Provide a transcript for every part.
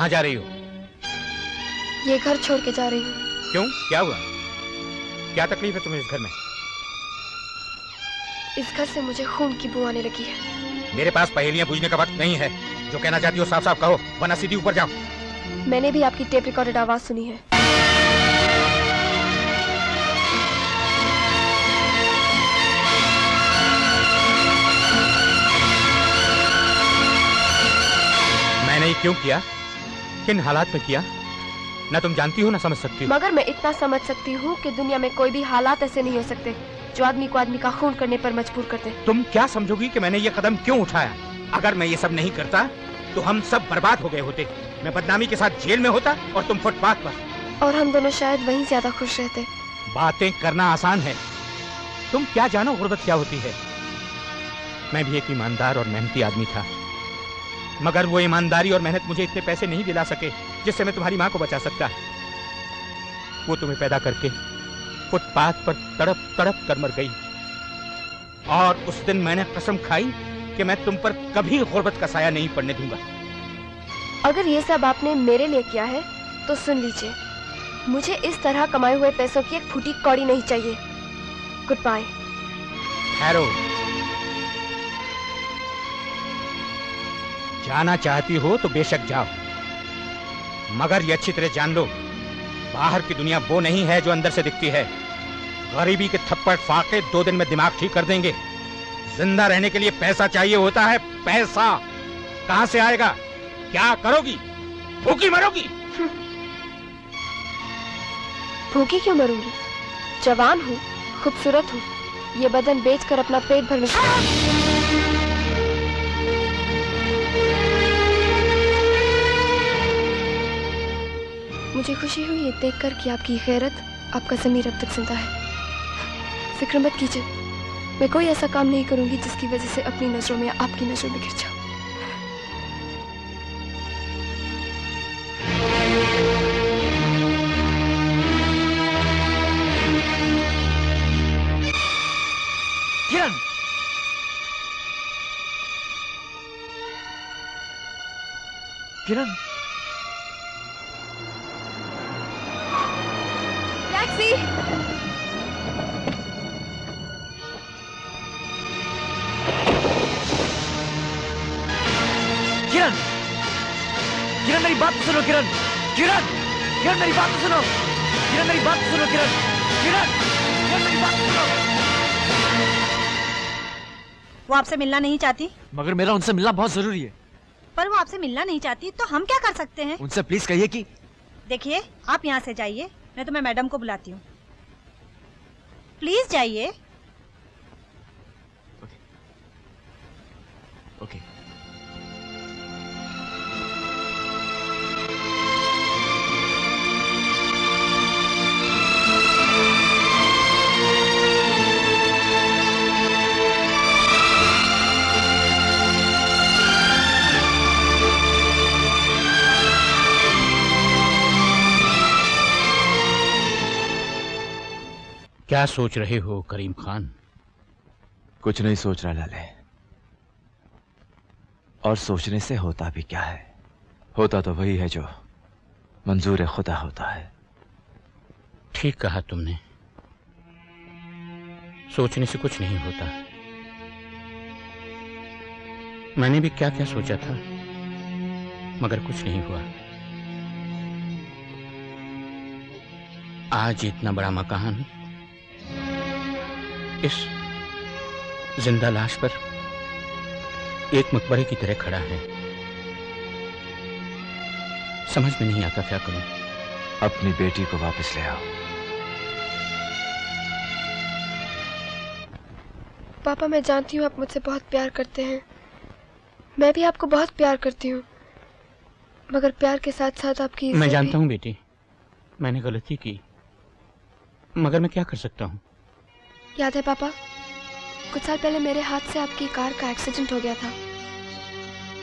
कहाँ जा रही हो? ये घर छोड़ के जा रही हूँ। क्यों, क्या हुआ? क्या तकलीफ है तुम्हें इस घर में? इस घर से मुझे खून की बू आने लगी है। मेरे पास पहेलियां पूछने का वक्त नहीं है। जो कहना चाहती हो साफ साफ कहो, वरना सीधी ऊपर जाओ। मैंने भी आपकी टेप रिकॉर्डेड आवाज सुनी है। मैंने ये क्यों किया, किन हालात में किया, ना तुम जानती हो ना समझ सकती हो। मगर मैं इतना समझ सकती हूँ कि दुनिया में कोई भी हालात ऐसे नहीं हो सकते जो आदमी को आदमी का खून करने पर मजबूर कर दे। तुम क्या समझोगी कि मैंने ये कदम क्यों उठाया? अगर मैं ये सब नहीं करता तो हम सब बर्बाद हो गए होते। मैं बदनामी के साथ जेल में होता और तुम फुटपाथ पर। और हम दोनों शायद वहीं ज्यादा खुश रहते। बातें करना आसान है, तुम क्या जानो गुर्बत क्या होती है। मैं भी एक ईमानदार और मेहनती आदमी था, मगर वो ईमानदारी और मेहनत मुझे इतने पैसे नहीं दिला सके जिससे मैं तुम्हारी माँ को बचा सकता। वो तुम्हें पैदा करके फुटपाथ पर तड़प तड़प कर मर गई, और उस दिन मैंने कसम खाई कि मैं तुम पर कभी गुर्बत का साया नहीं पड़ने दूंगा। अगर ये सब आपने मेरे लिए किया है तो सुन लीजिए, मुझे इस तरह कमाए हुए पैसों की एक फूटी कौड़ी नहीं चाहिए। Good bye. ठहरो, जाना चाहती हो तो बेशक जाओ, मगर ये अच्छी तरह जान लो, बाहर की दुनिया वो नहीं है जो अंदर से दिखती है। गरीबी के थप्पड़ फाके 2 दिन में दिमाग ठीक कर देंगे। जिंदा रहने के लिए पैसा चाहिए होता है, पैसा। कहां से आएगा? क्या करोगी? भूखी मरोगी? भूखी क्यों मरूंगी? जवान हूँ, खूबसूरत हूँ, ये बदन बेचकर अपना पेट भरने। मुझे खुशी हुई ये देखकर कि आपकी गैरत, आपका ज़मीर अब तक जिंदा है। फिक्र मत कीजिए, मैं कोई ऐसा काम नहीं करूंगी जिसकी वजह से अपनी नजरों में या आपकी नजरों में गिर जाऊं। किरण! किरण! टैक्सी! किरण! किरण मेरी बात सुनो किरण! किरण! किरण मेरी बात सुनो! किरण मेरी बात सुनो किरण! किरण! किरण मेरी बात सुनो! वो आपसे मिलना नहीं चाहती? मगर मेरा उनसे मिलना बहुत जरूरी है। पर वो आपसे मिलना नहीं चाहती तो हम क्या कर सकते हैं? उनसे प्लीज कहिए कि... देखिए, आप यहाँ से जाइए, नहीं तो मैं मैडम को बुलाती हूँ। प्लीज जाइए। ओके। क्या सोच रहे हो करीम खान? कुछ नहीं सोच रहा लाले, और सोचने से होता भी क्या है? होता तो वही है जो मंजूर खुदा होता है। ठीक कहा तुमने, सोचने से कुछ नहीं होता। मैंने भी क्या क्या सोचा था, मगर कुछ नहीं हुआ। आज इतना बड़ा मकान इस जिंदा लाश पर एक मकबरे की तरह खड़ा है। समझ में नहीं आता क्या करूं। अपनी बेटी को वापस ले आओ। पापा, मैं जानती हूँ आप मुझसे बहुत प्यार करते हैं, मैं भी आपको बहुत प्यार करती हूँ, मगर प्यार के साथ साथ आपकी... मैं जानता हूँ बेटी, मैंने गलती की, मगर मैं क्या कर सकता हूँ। याद है पापा, कुछ साल पहले मेरे हाथ से आपकी कार का एक्सीडेंट हो गया था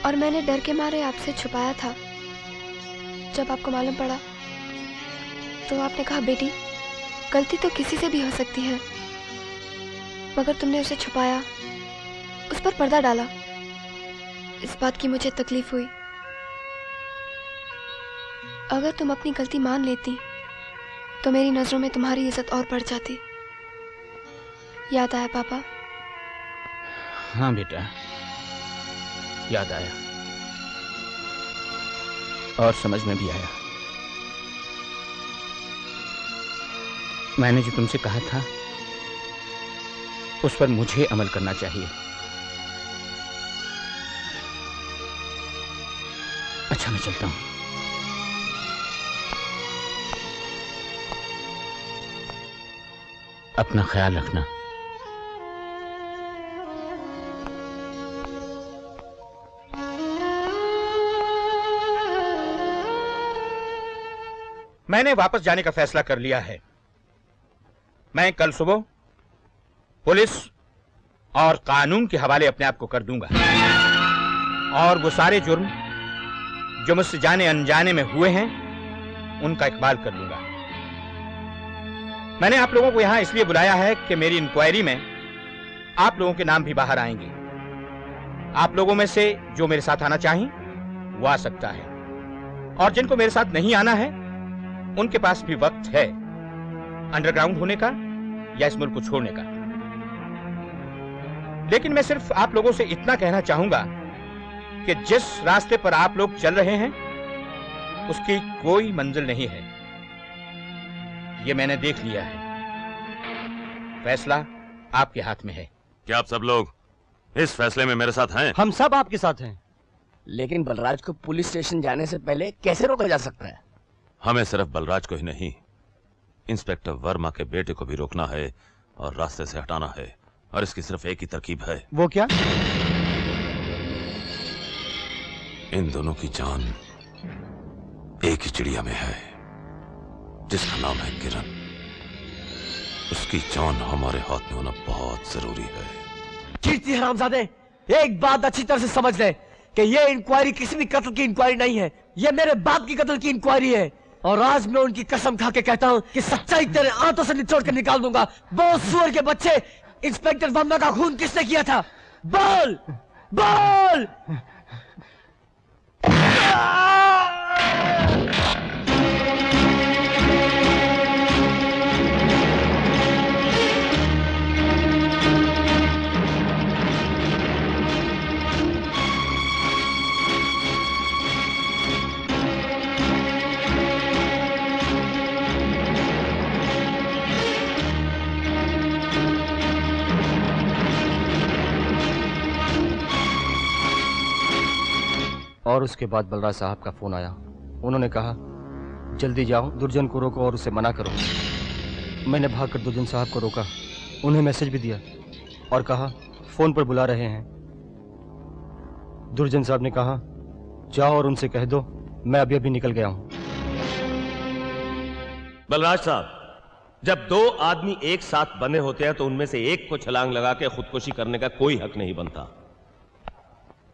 और मैंने डर के मारे आपसे छुपाया था। जब आपको मालूम पड़ा तो आपने कहा, बेटी गलती तो किसी से भी हो सकती है, मगर तुमने उसे छुपाया, उस पर पर्दा डाला। इस बात की मुझे तकलीफ हुई, अगर तुम अपनी गलती मान लेती तो मेरी नजरों में तुम्हारी इज्जत और बढ़ जाती। याद आया पापा? हाँ बेटा, याद आया और समझ में भी आया। मैंने जो तुमसे कहा था उस पर मुझे अमल करना चाहिए। अच्छा, मैं चलता हूं। अपना ख्याल रखना। मैंने वापस जाने का फैसला कर लिया है। मैं कल सुबह पुलिस और कानून के हवाले अपने आप को कर दूंगा और वो सारे जुर्म जो मुझसे जाने अनजाने में हुए हैं उनका इकबाल कर लूंगा। मैंने आप लोगों को यहां इसलिए बुलाया है कि मेरी इंक्वायरी में आप लोगों के नाम भी बाहर आएंगे। आप लोगों में से जो मेरे साथ आना चाहें वो आ सकता है और जिनको मेरे साथ नहीं आना है उनके पास भी वक्त है अंडरग्राउंड होने का या इस मुल्क को छोड़ने का। लेकिन मैं सिर्फ आप लोगों से इतना कहना चाहूंगा कि जिस रास्ते पर आप लोग चल रहे हैं उसकी कोई मंजिल नहीं है। ये मैंने देख लिया है। फैसला आपके हाथ में है। क्या आप सब लोग इस फैसले में मेरे साथ हैं? हम सब आपके साथ हैं। लेकिन बलराज को पुलिस स्टेशन जाने से पहले कैसे रोका जा सकता है? हमें सिर्फ बलराज को ही नहीं, इंस्पेक्टर वर्मा के बेटे को भी रोकना है और रास्ते से हटाना है। और इसकी सिर्फ एक ही तरकीब है। वो क्या? इन दोनों की जान एक ही चिड़िया में है जिसका नाम है किरण। उसकी जान हमारे हाथ में होना बहुत जरूरी है। कीर्ति हरामजादे, एक बात अच्छी तरह से समझ ले कि ये इंक्वायरी किसी भी कत्ल की इंक्वायरी नहीं है। ये मेरे बाप की कत्ल की इंक्वायरी है और आज मैं उनकी कसम खा के कहता हूं कि सच्चाई तेरे आंतों से निचोड़ कर निकाल दूंगा। वो सुअर के बच्चे, इंस्पेक्टर वर्मा का खून किसने किया था? बोल बोल। और उसके बाद बलराज साहब का फोन आया। उन्होंने कहा जल्दी जाओ, दुर्जन को रोको और उसे मना करो। मैंने भागकर दुर्जन साहब को रोका, उन्हें मैसेज भी दिया और कहा फोन पर बुला रहे हैं। दुर्जन साहब ने कहा जाओ और उनसे कह दो मैं अभी अभी निकल गया हूं। बलराज साहब, जब दो आदमी एक साथ बंधे होते हैं तो उनमें से एक को छलांग लगा के खुदकुशी करने का कोई हक नहीं बनता।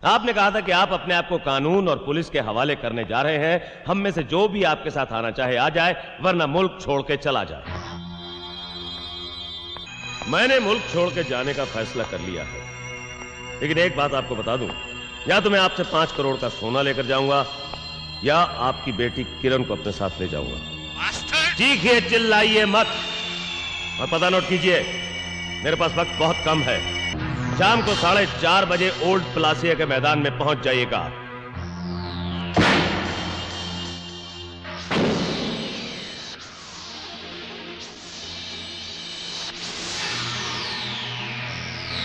आपने कहा था कि आप अपने आप को कानून और पुलिस के हवाले करने जा रहे हैं। हम में से जो भी आपके साथ आना चाहे आ जाए, वरना मुल्क छोड़ के चला जाए। मैंने मुल्क छोड़ के जाने का फैसला कर लिया है। लेकिन एक बात आपको बता दूं, या तो मैं आपसे 5 करोड़ का सोना लेकर जाऊंगा या आपकी बेटी किरण को अपने साथ ले जाऊंगा। चीखिए, चिल्लाइए मत और पता नोट कीजिए, मेरे पास वक्त बहुत कम है। शाम को 4:30 बजे ओल्ड प्लासिया के मैदान में पहुंच जाइएगा।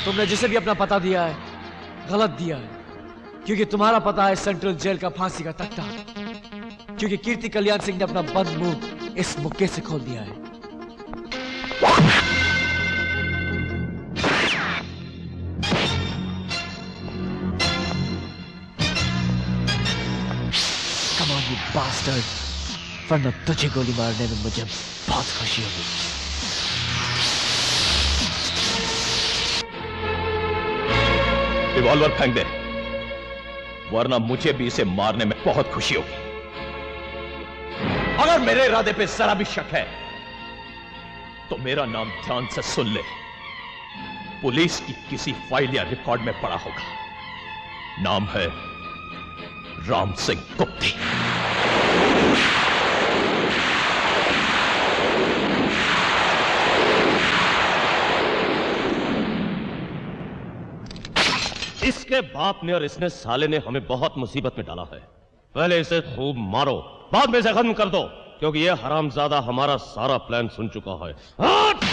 तुमने जिसे भी अपना पता दिया है गलत दिया है, क्योंकि तुम्हारा पता है सेंट्रल जेल का फांसी का तख्ता। क्योंकि कीर्ति कल्याण सिंह ने अपना बंद मुंह इस मुक्के से खोल दिया है। बास्टर्ड, वरना तुझे गोली मारने में मुझे बहुत खुशी होगी। रिवॉल्वर फेंक दे, वरना मुझे भी इसे मारने में बहुत खुशी होगी। अगर मेरे इरादे पे जरा भी शक है तो मेरा नाम ध्यान से सुन ले। पुलिस की किसी फाइल या रिकॉर्ड में पड़ा होगा। नाम है राम सिंह गुप्ती। इसके बाप ने और इसने साले ने हमें बहुत मुसीबत में डाला है। पहले इसे खूब मारो, बाद में इसे खत्म कर दो, क्योंकि ये हरामजादा हमारा सारा प्लान सुन चुका है। हट!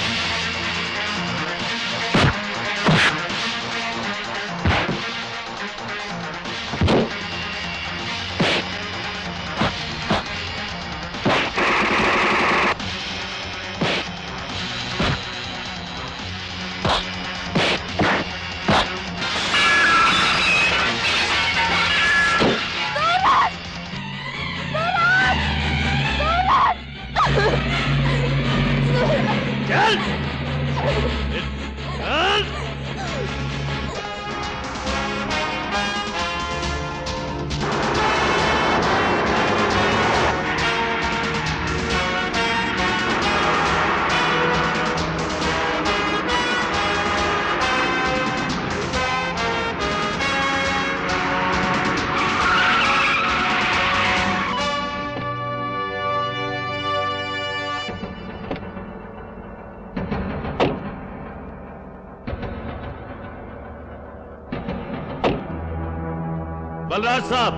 बलराज साहब,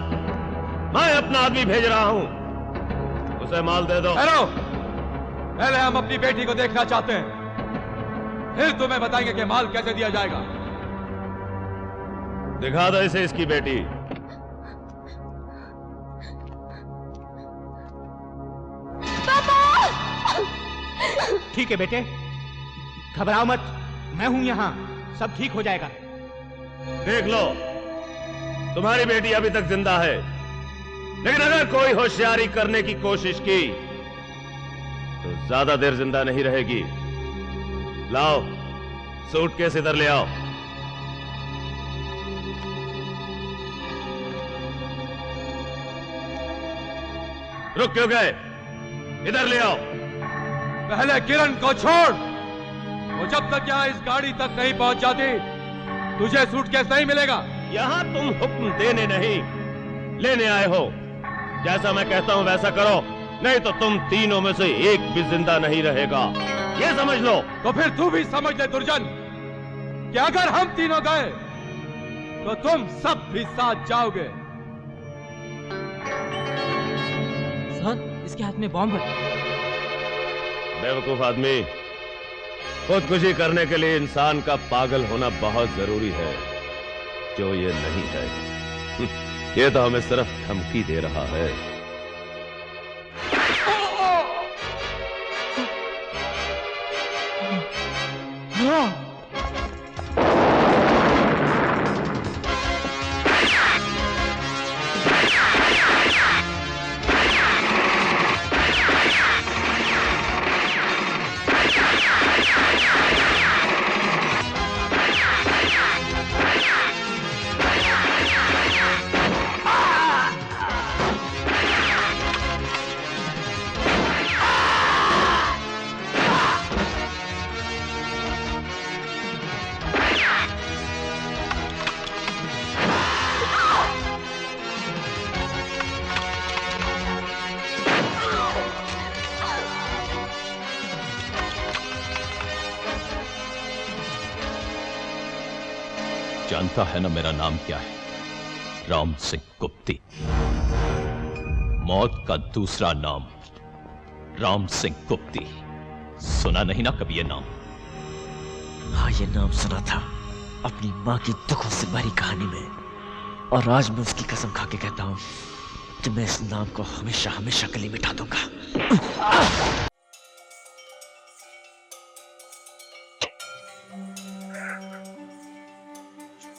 मैं अपना आदमी भेज रहा हूं, उसे माल दे दो। हेलो, पहले हम अपनी बेटी को देखना चाहते हैं, फिर तुम्हें बताएंगे कि माल कैसे दिया जाएगा। दिखा दो इसे इसकी बेटी। ठीक है बेटे, घबराओ मत, मैं हूं यहां, सब ठीक हो जाएगा। देख लो, तुम्हारी बेटी अभी तक जिंदा है, लेकिन अगर कोई होशियारी करने की कोशिश की तो ज्यादा देर जिंदा नहीं रहेगी। लाओ, सूटकेस इधर ले आओ। रुक क्यों गए? इधर ले आओ। पहले किरण को छोड़, वो जब तक यहाँ इस गाड़ी तक नहीं पहुंच जाती तुझे सूटकेस नहीं मिलेगा। यहां तुम हुक्म देने नहीं, लेने आए हो। जैसा मैं कहता हूं वैसा करो, नहीं तो तुम तीनों में से एक भी जिंदा नहीं रहेगा, ये समझ लो। तो फिर तू भी समझ ले दुर्जन, कि अगर हम तीनों गए तो तुम सब भी साथ जाओगे। सर, इसके हाथ में बॉम्ब है। बेवकूफ आदमी, खुदकुशी करने के लिए इंसान का पागल होना बहुत जरूरी है, जो ये नहीं है। ये तो हमें सिर्फ धमकी दे रहा है। जानता है ना मेरा नाम क्या है? राम सिंह गुप्ती। मौत का दूसरा नाम राम सिंह गुप्ती। सुना नहीं ना कभी ये नाम? हाँ, ये नाम सुना था अपनी माँ की दुखों से भरी कहानी में, और आज मैं उसकी कसम खा के कहता हूँ कि मैं इस नाम को हमेशा हमेशा के लिए मिटा दूंगा।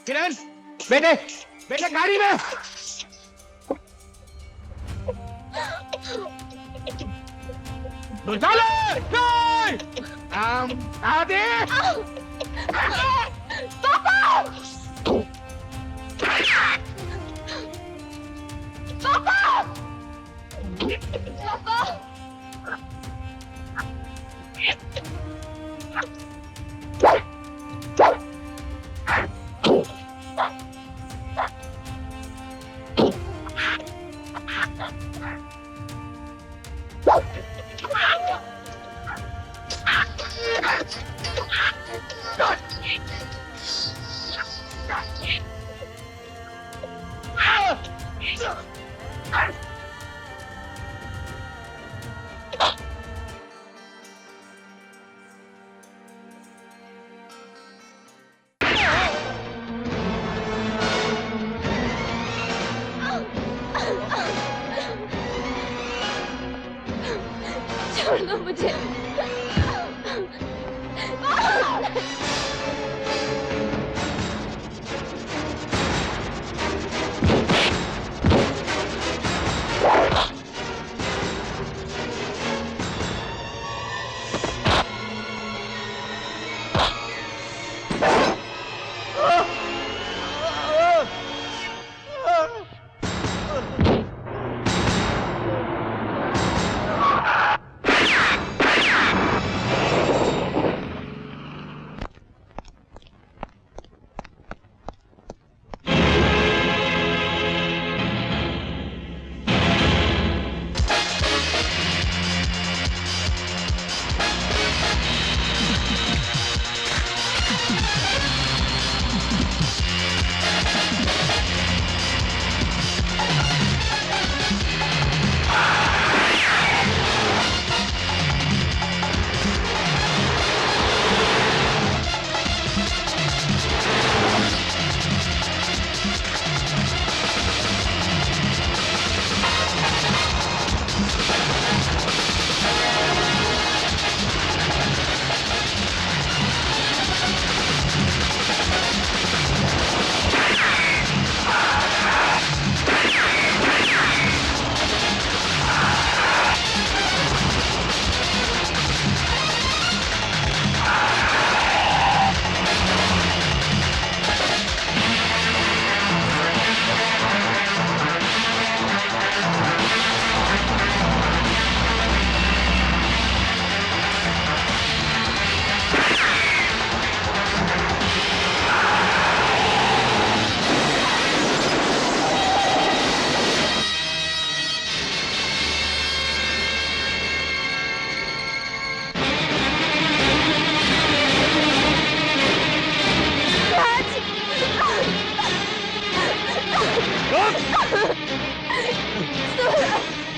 किरण, बेटे, बेटे गाड़ी में। आदि, पापा! पापा! पापा! छोड़ दो मुझे।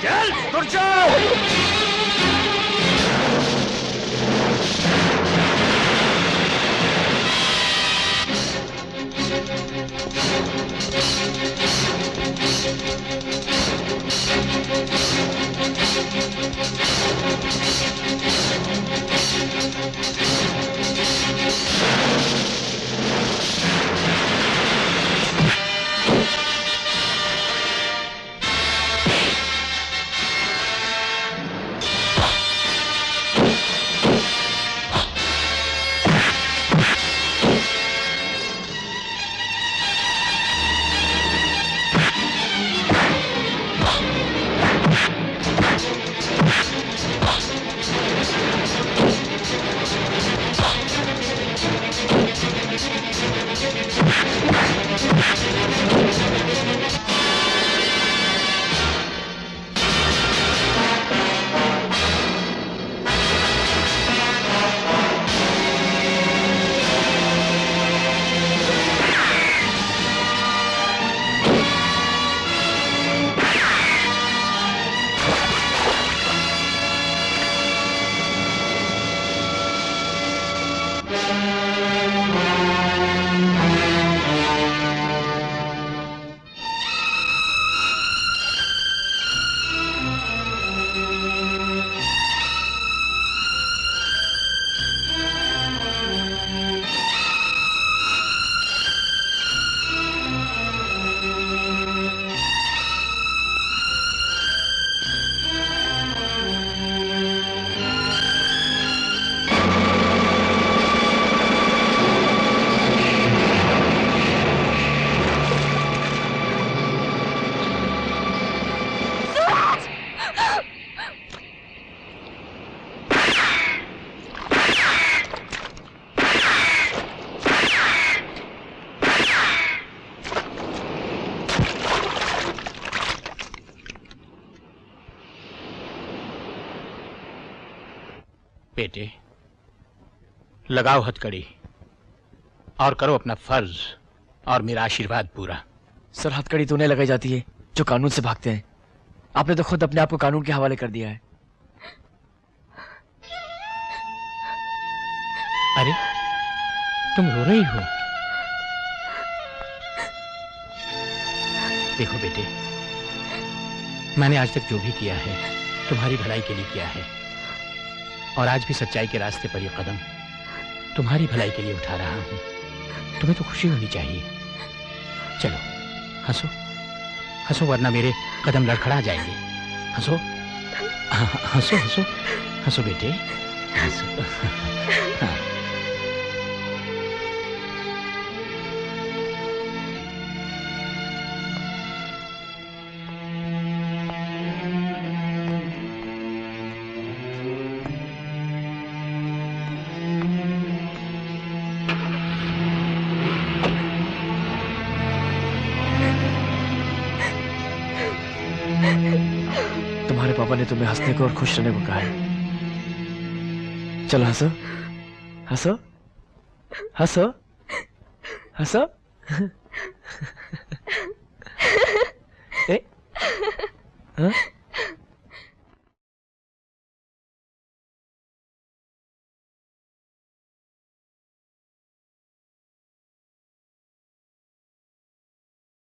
चल रुक जाओ। बेटे, लगाओ हथकड़ी और करो अपना फर्ज और मेरा आशीर्वाद पूरा। सर, हथकड़ी तो उन्हें लगाई जाती है जो कानून से भागते हैं। आपने तो खुद अपने आप को कानून के हवाले कर दिया है। अरे, तुम रो रही हो? देखो बेटे, मैंने आज तक जो भी किया है तुम्हारी भलाई के लिए किया है। और आज भी सच्चाई के रास्ते पर यह कदम तुम्हारी भलाई के लिए उठा रहा हूं। तुम्हें तो खुशी होनी चाहिए। चलो हंसो हंसो, वरना मेरे कदम लड़खड़ा जाएंगे। हंसो हंसो हंसो हंसो बेटे, हंसो। हाँ। तुम्हारे पापा ने तुम्हें हंसने को और खुश रहने को कहा है। चलो हंसो हंसो हंसो हंसो। ए? हाँ?